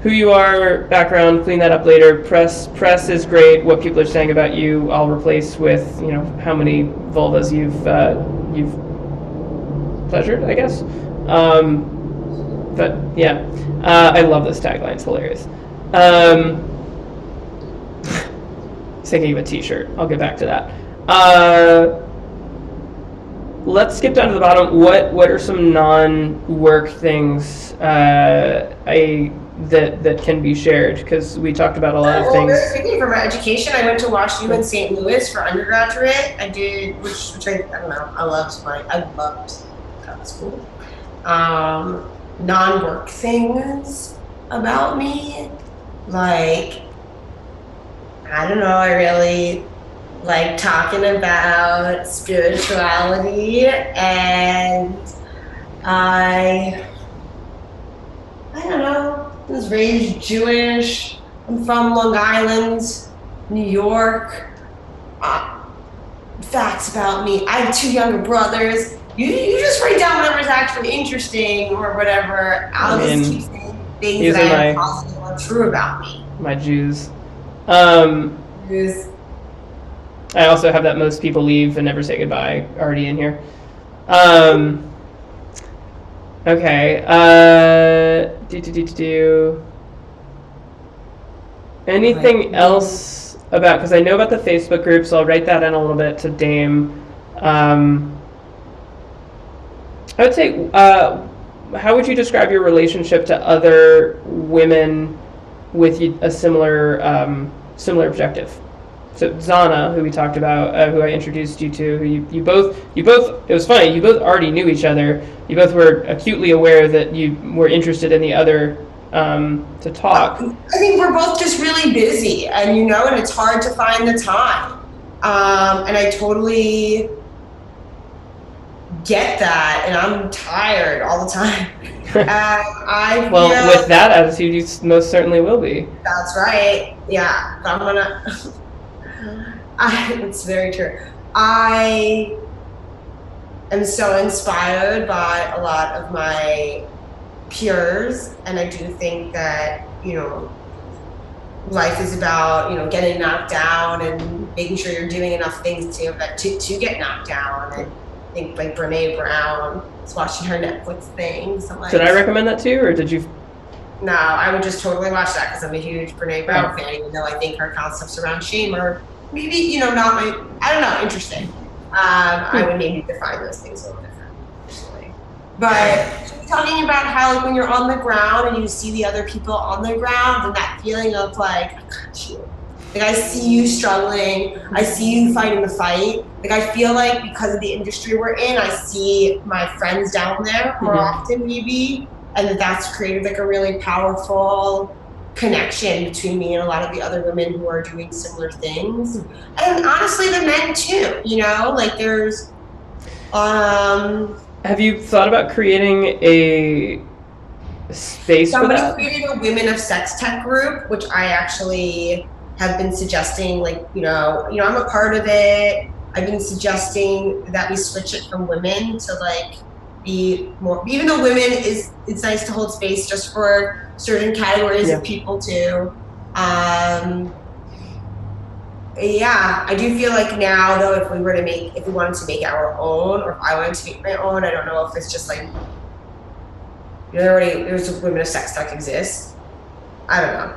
who you are, background, clean that up later. Press is great. What people are saying about you, I'll replace with, you know, how many vulvas you've pleasured, I guess. But yeah, I love this tagline. It's hilarious. Thinking of a T-shirt. I'll get back to that. Let's skip down to the bottom. What are some non-work things that can be shared? Because we talked about a lot of things. Very quickly, for my education, I went to Washington St. Louis for undergraduate. I did, which I don't know. I loved school. Non-work things about me, like, I don't know. I really like talking about spirituality, and I don't know. I was raised Jewish. I'm from Long Island, New York. Facts about me. I have 2 younger brothers. You just write down whatever's actually interesting or whatever. I'll just keep saying things that I am positive or true about me. My Jews. I also have that most people leave and never say goodbye already in here. Okay. Anything else about, because I know about the Facebook group, so I'll write that in a little bit to Dame. I would say, how would you describe your relationship to other women with a similar objective? So Zana, who we talked about, who I introduced you to, who you both, it was funny, you both already knew each other. You both were acutely aware that you were interested in the other to talk. I think we're both just really busy, and and it's hard to find the time. And I totally get that, and I'm tired all the time. Well, with that attitude, you most certainly will be. That's right. Yeah, I'm gonna. It's very true. I am so inspired by a lot of my peers, and I do think that life is about getting knocked down and making sure you're doing enough things to get knocked down. And I think like Brene Brown, I was watching her Netflix thing. So did I recommend that to you, or did you? No, I would just totally watch that because I'm a huge Brene Brown fan, even though I think her concepts around shame are maybe, not my, I don't know, interesting. I would maybe define those things a little different, personally. But talking about how, like, when you're on the ground and you see the other people on the ground and that feeling of, like, I got you. Like, I see you struggling. I see you fighting the fight. Like, I feel like because of the industry we're in, I see my friends down there more often, maybe. And that's created, like, a really powerful connection between me and a lot of the other women who are doing similar things. And honestly, the men too, like there's have you thought about creating a space for that? Somebody created a Women of Sex Tech group, which I actually have been suggesting, like, I'm a part of it. I've been suggesting that we switch it from women to, like, be more, even though women it's nice to hold space just for certain categories of people too. I do feel like now though, if we wanted to make our own, or if I wanted to make my own, I don't know if it's just like, there's a Women of Sex Tech exists. I don't know.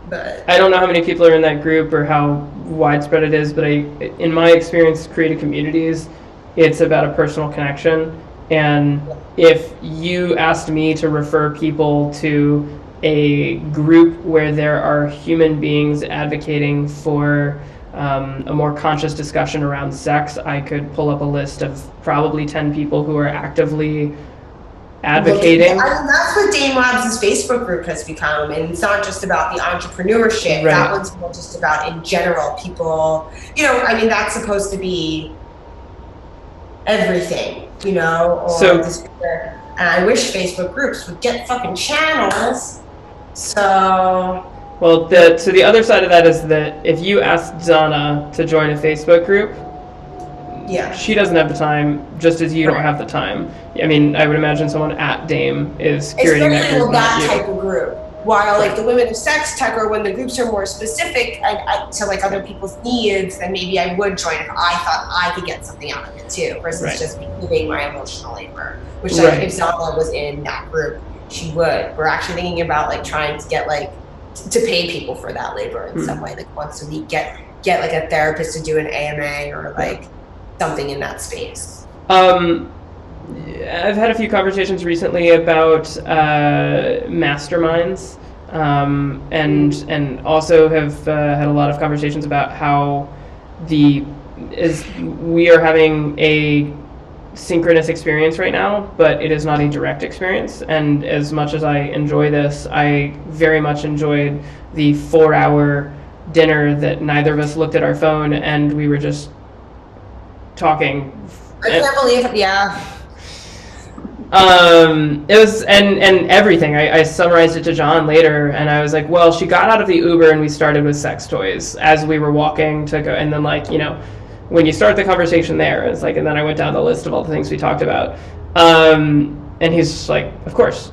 But I don't know how many people are in that group or how widespread it is, but in my experience, creative communities, it's about a personal connection. And if you asked me to refer people to a group where there are human beings advocating for a more conscious discussion around sex, I could pull up a list of probably 10 people who are actively advocating. I mean, that's what Dame Labs' Facebook group has become, and it's not just about the entrepreneurship. Right. That one's more just about, in general, people, that's supposed to be everything, and I wish Facebook groups would get fucking channels. So the other side of that is that if you asked Donna to join a Facebook group, Yeah. She doesn't have the time, just as you don't have the time. I mean, I would imagine someone at Dame is curating that Especially group, with not that you. type of group. While like the women of sex tech, or when the groups are more specific to like other people's needs, then maybe I would join if I thought I could get something out of it too, versus Right. just giving my emotional labor. Which like Right. if Zala was in that group, she would. We're actually thinking about like trying to get like to pay people for that labor in some way, like once a week, get like a therapist to do an AMA or like something in that space. I've had a few conversations recently about masterminds, and also have had a lot of conversations about how we are having a synchronous experience right now, but it is not a direct experience. And as much as I enjoy this, I very much enjoyed the 4-hour dinner that neither of us looked at our phone and we were just talking. I can't believe it. Yeah. It was and everything. I summarized it to John later, and I was like, well, she got out of the Uber and we started with sex toys as we were walking to go, and then like, you know, when you start the conversation there, it's like, and then I went down the list of all the things we talked about, and he's just like, of course.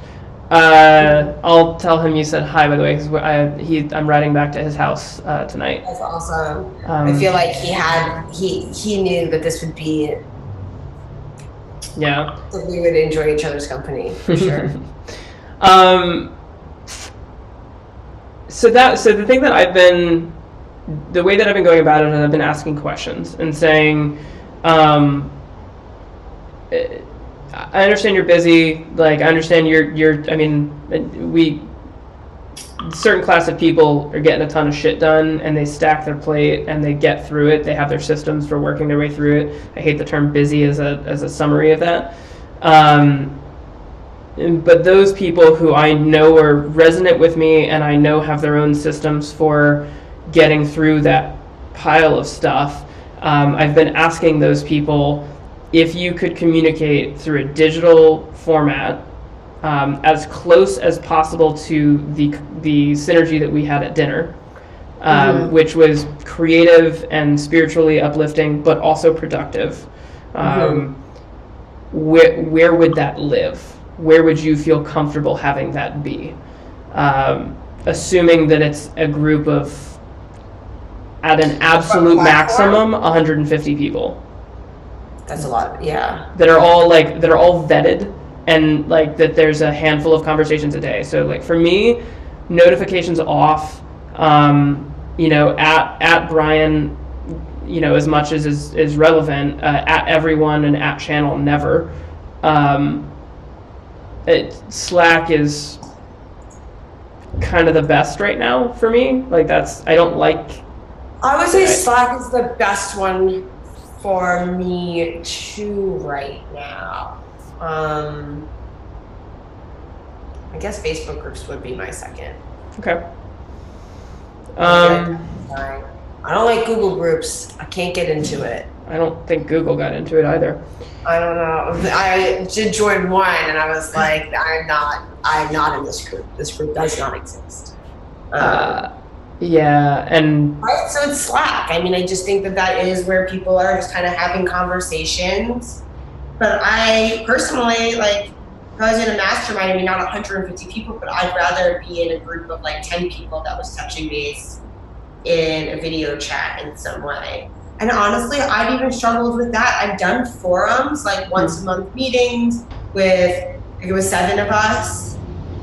I'll tell him you said hi, by the way, because I'm riding back to his house tonight. That's awesome. I feel like he knew that this would be. Yeah. That we would enjoy each other's company for sure. So the thing that the way that I've been going about it is I've been asking questions and saying, I understand you're busy. Like, I understand certain class of people are getting a ton of shit done, and they stack their plate and they get through it. They have their systems for working their way through it. I hate the term busy as a summary of that. But those people who I know are resonant with me and I know have their own systems for getting through that pile of stuff, I've been asking those people if you could communicate through a digital format as close as possible to the synergy that we had at dinner, which was creative and spiritually uplifting, but also productive. Where would that live? Where would you feel comfortable having that be? Assuming that it's a group of, at an absolute maximum, 150 people. That's a lot. Yeah. That are all vetted. And like that there's a handful of conversations a day. So like for me, notifications off, at Brian, as much as is relevant, at everyone and at channel never. Slack is kind of the best right now for me. Like I would say Slack is the best one for me too right now. I guess Facebook groups would be my second. Okay. I don't like Google groups. I can't get into it. I don't think Google got into it either. I don't know. I did join one and I was like, I'm not in this group. This group does not exist. Yeah, and right, so it's Slack. I mean, I just think that is where people are just kind of having conversations. But I personally, like, if I was in a mastermind, I mean, not 150 people, but I'd rather be in a group of like 10 people that was touching base in a video chat in some way. And honestly, I've even struggled with that. I've done forums, like once a month meetings with, I think it was 7 of us.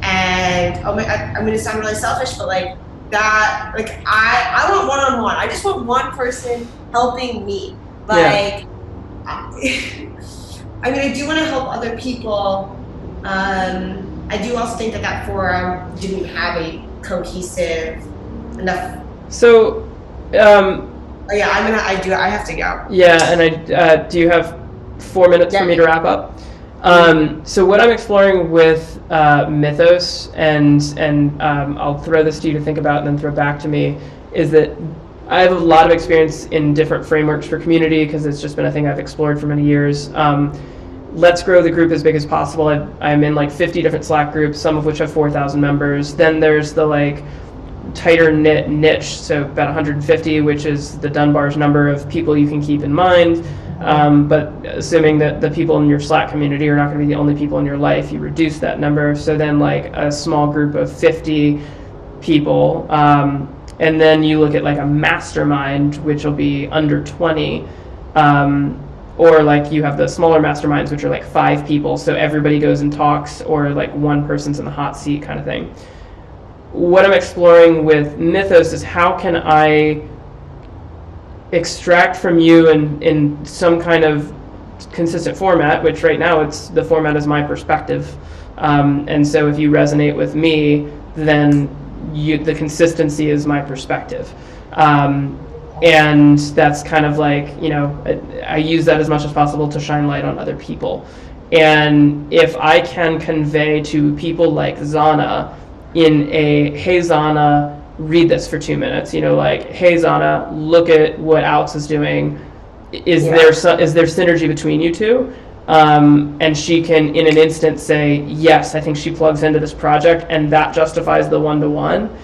And I'm going to sound really selfish, but like that, like I want one-on-one. I just want one person helping me. Like, I mean, I do want to help other people. I do also think that forum didn't have a cohesive enough. So, I have to go. Yeah, and do you have 4 minutes for me to wrap up? So what I'm exploring with Mythos, and I'll throw this to you to think about and then throw back to me, is that I have a lot of experience in different frameworks for community because it's just been a thing I've explored for many years. Let's grow the group as big as possible. I'm in like 50 different Slack groups, some of which have 4,000 members. Then there's the like tighter niche, so about 150, which is the Dunbar's number of people you can keep in mind. But assuming that the people in your Slack community are not going to be the only people in your life, you reduce that number. So then like a small group of 50 people, and then you look at like a mastermind, which will be under 20, or like you have the smaller masterminds, which are like 5 people, so everybody goes and talks, or like one person's in the hot seat kind of thing. What I'm exploring with Mythos is how can I extract from you in some kind of consistent format, which right now the format is my perspective, and so if you resonate with me, then the consistency is my perspective, and that's kind of like, I use that as much as possible to shine light on other people. And if I can convey to people like Zana in a, hey Zana, read this for 2 minutes, like, hey Zana, look at what Alex is doing, is there synergy between you two? And she can in an instant say, yes, I think she plugs into this project, and that justifies the one-to-one.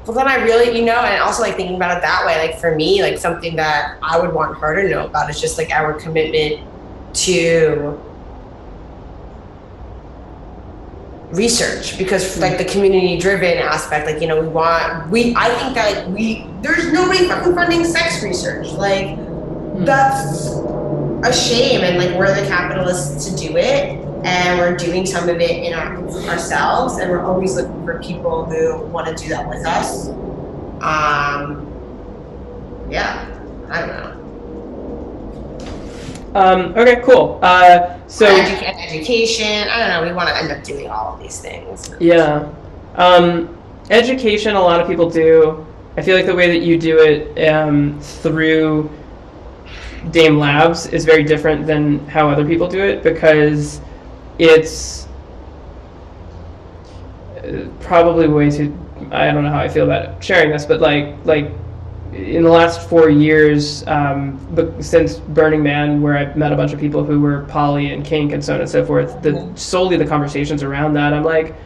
Well, then I really, and also like thinking about it that way, like for me, like something that I would want her to know about is just like our commitment to research, because like the community driven aspect, like, I think that there's nobody fucking funding sex research. Like that's a shame, and like we're the capitalists to do it, and we're doing some of it in ourselves, and we're always looking for people who want to do that with us. I don't know. Okay, cool. So education, I don't know, we want to end up doing all of these things. Yeah. Education, a lot of people do. I feel like the way that you do it through Dame Labs is very different than how other people do it, because it's probably way too, I don't know how I feel about sharing this, but like in the last 4 years, since Burning Man, where I've met a bunch of people who were poly and kink and so on and so forth, solely the conversations around that, I'm like,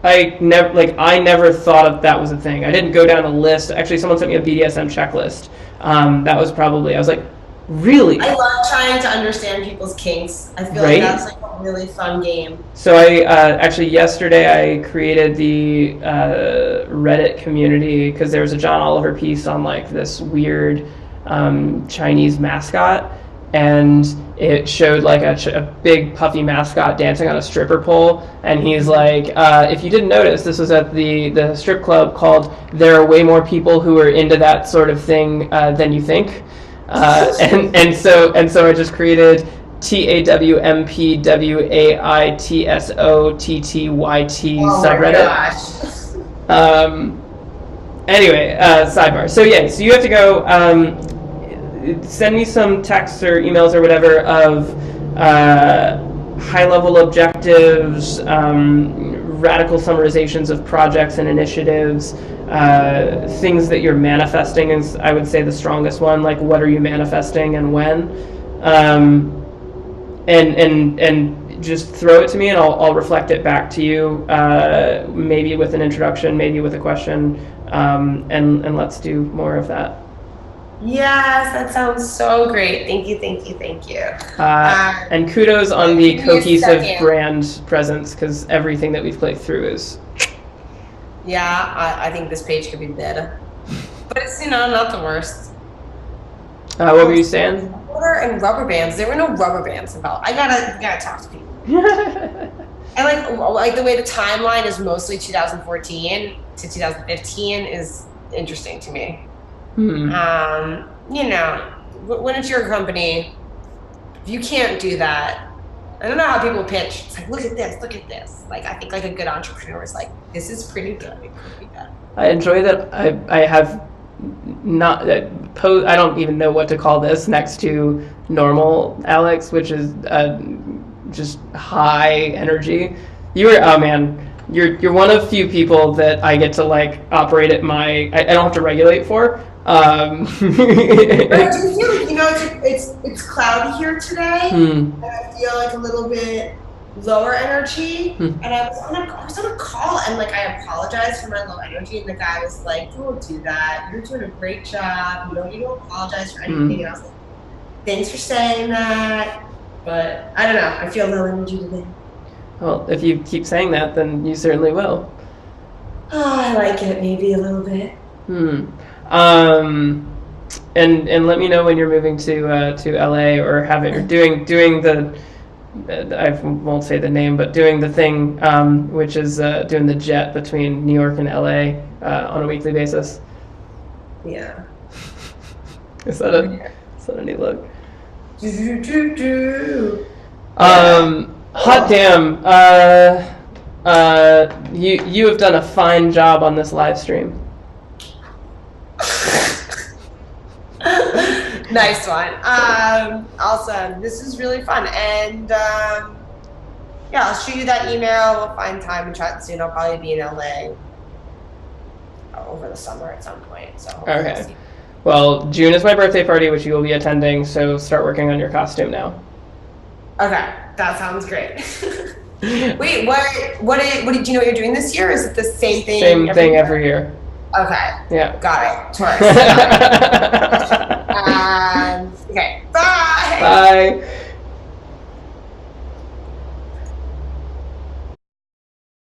I never thought that was a thing. I didn't go down a list. Actually, someone sent me a BDSM checklist. That was probably, I was like, really? I love trying to understand people's kinks. I feel like that's like a really fun game. So I actually yesterday I created the Reddit community, because there was a John Oliver piece on like this weird Chinese mascot, and it showed like a big puffy mascot dancing on a stripper pole, and he's like, if you didn't notice, this was at the strip club called There Are Way More People Who Are Into That Sort of Thing Than You Think. And so I just created TAWMPWAITSOTTYT subreddit. Anyway, sidebar. So yeah, so you have to go send me some texts or emails or whatever of high-level objectives, radical summarizations of projects and initiatives, things that you're manifesting is, I would say, the strongest one. Like, what are you manifesting and when? And just throw it to me, and I'll reflect it back to you, maybe with an introduction, maybe with a question, and let's do more of that. Yes, that sounds so great. Thank you. And kudos on the cohesive brand presence, because everything that we've played through is... Yeah, I think this page could be better. But it's, not the worst. What were you saying? Water and rubber bands. There were no rubber bands involved. I gotta talk to people. And like the way the timeline is mostly 2014 to 2015 is interesting to me. When it's your company, if you can't do that, I don't know how people pitch. It's like, look at this. Like, I think like a good entrepreneur is like, this is pretty good. It could be done. I enjoy that. I have not I don't even know what to call this next to normal Alex, which is just high energy. You're You're one of few people that I get to like operate at my. I don't have to regulate for. But I do feel like, it's cloudy here today, and I feel like a little bit lower energy. And I was on a call, and like I apologized for my low energy, and the guy was like, "Don't do that. You're doing a great job. You don't need to apologize for anything." And I was like, Thanks for saying that. But I don't know. I feel no energy today. Well, if you keep saying that, then you certainly will. Oh, I like it maybe a little bit. And let me know when you're moving to LA or doing the I won't say the name, but doing the thing, which is doing the jet between New York and LA on a weekly basis. Yeah. Is that a neat look? Hot damn. You have done a fine job on this live stream. Nice one. Awesome. This is really fun. And yeah, I'll shoot you that email. We'll find time and chat soon. I'll probably be in LA over the summer at some point. So Okay. Well, June is my birthday party, which you will be attending. So start working on your costume now. Okay, that sounds great. Wait, what did you know what you're doing this year? Is it the same thing? Same thing every year. Okay. Yeah. Got it. Taurus. Okay. Bye. Bye.